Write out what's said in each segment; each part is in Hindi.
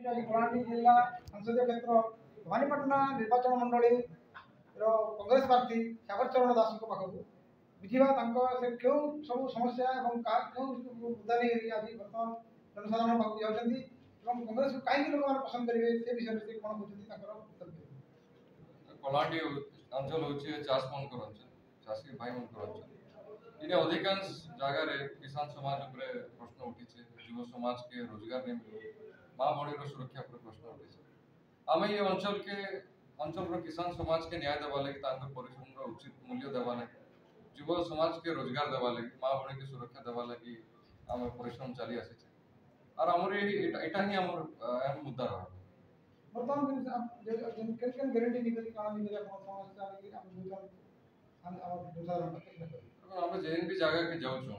आज कलाहांडी जिला संसदीय क्षेत्र भवानीपाटना निर्वाचन मंडली कांग्रेस प्रार्थी सागर चरण दास पाखक बुझा से क्यों सब समस्या क्यों मुद्दा नहीं आज बर्तमान जनसाधारण पाक जाऊँगी कांग्रेस को कहीं लोक मैंने पसंद करेंगे से विषय से कौन कहते कलाहांडी अंचल हूँ चाष मन चाषी भाई मन इन्हें अधिकांश जगह किसान समाज उपरे प्रश्न उठी युव समाज के रोजगार नहीं मिले माँ भौणी सुरक्षा पर प्रश्न उठी आम ये अंचल किसान समाज के न्याय देवा लगी परिश्रम उचित मूल्य देवा लगी युव समाज के रोजगार देवा लगी माँ भौणी की सुरक्षा देवा लगी आम परिश्रम चली आसी और आमर यहाँ ही आम मुद्दा रहा बर्तमान गारंटी निकली काना निकली समस्या लेकिन आम जेन भी जगह के जाऊँ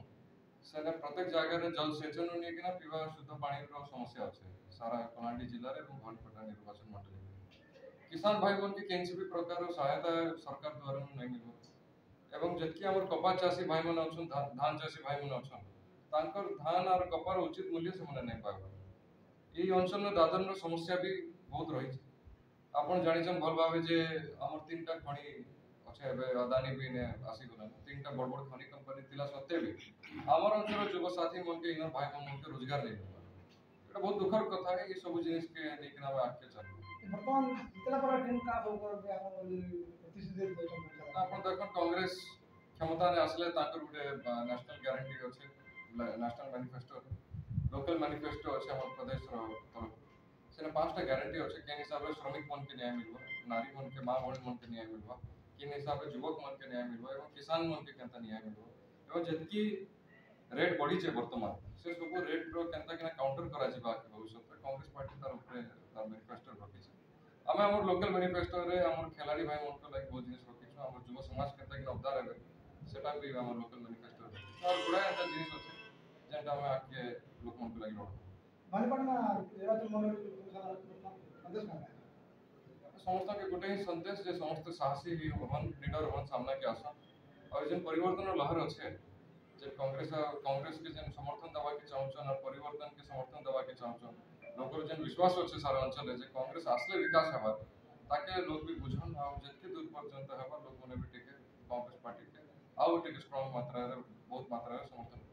से प्रत्येक जगह जल सेचन नहीं पीवा शुद्ध पानी समस्या अच्छे सारा कलाहांडी जिले में भवानीपाटना निर्वाचन मंडल किसान भाई बहन की किसी भी प्रकार सहायता सरकार द्वारा नहीं मिल एवं जितकी आम कपा चाषी भाई मैंने अच्छा धान चाषी भाई मैंने अच्छा धान और कपार उचित मूल्य से नहीं पाए ये अंचल दादन समस्या भी बहुत रही आपन जानी भल भाव जे आम 3टा खणी अच्छे अदानी भी ने आसीगला 3टा बड़ बड़ खनी कंपनी थिला सत्ते भी आमर अंचल युव साथी मन के इन भाई मन के रोजगार नहीं मिलता एटा बहुत दुखर कथा है ये सब जिनिस के लेकिन हम आके चल बर्तमान इतना बड़ा टीम का होकर बे आपन प्रतिशत देशन आपन देखो कांग्रेस क्षमता ने आसले ताकर गुटे नेशनल गारंटी अच्छे नेशनल मैनिफेस्टो लोकल मैनिफेस्टो अच्छे हम प्रदेश रो तरफ से 5टा गारंटी अच्छे के हिसाब से श्रमिक मन के न्याय मिलबो नारी मन के मां भौणी मन के न्याय मिलबो किन हिसाब से युवक मन के न्याय मिलबो एवं किसान मन के केनता न्याय मिलबो एवं जतकी रेट बढ़ी छे वर्तमान से सब रेट रो केनता केना काउंटर करा जिबा के भविष्य में कांग्रेस पार्टी तार ऊपर तार मैनिफेस्टो रखी छे आमे हमर लोकल मैनिफेस्टो रे हमर खिलाड़ी भाई मन को लाइक बहुत जिनिस रखी छो हमर युवा समाज केनता केना उद्धार हेबे सेटा भी हमर लोकल मैनिफेस्टो और गुडा एंता जिनिस अछि जेंटा हम आके लोक मन को लागि रोड भवानीपाटना निर्वाचन मंडली समस्त के गोटे ही संदेश जे समस्त साहसी ही हन लीडर हन सामना के आसन और जन परिवर्तन लहर अच्छे जे कांग्रेस के जन समर्थन दवा के चाहछन और परिवर्तन के समर्थन दवा के चाहछन लोक जन विश्वास अच्छे सारा अंचल जे कांग्रेस आसले विकास हेबा ताके लोग भी बुझन आ जत्ते दूर पर्यंत हेबा लोग मने भी टिके कांग्रेस पार्टी के आउ टिके स्ट्रांग मात्रा रे बहुत मात्रा रे समर्थन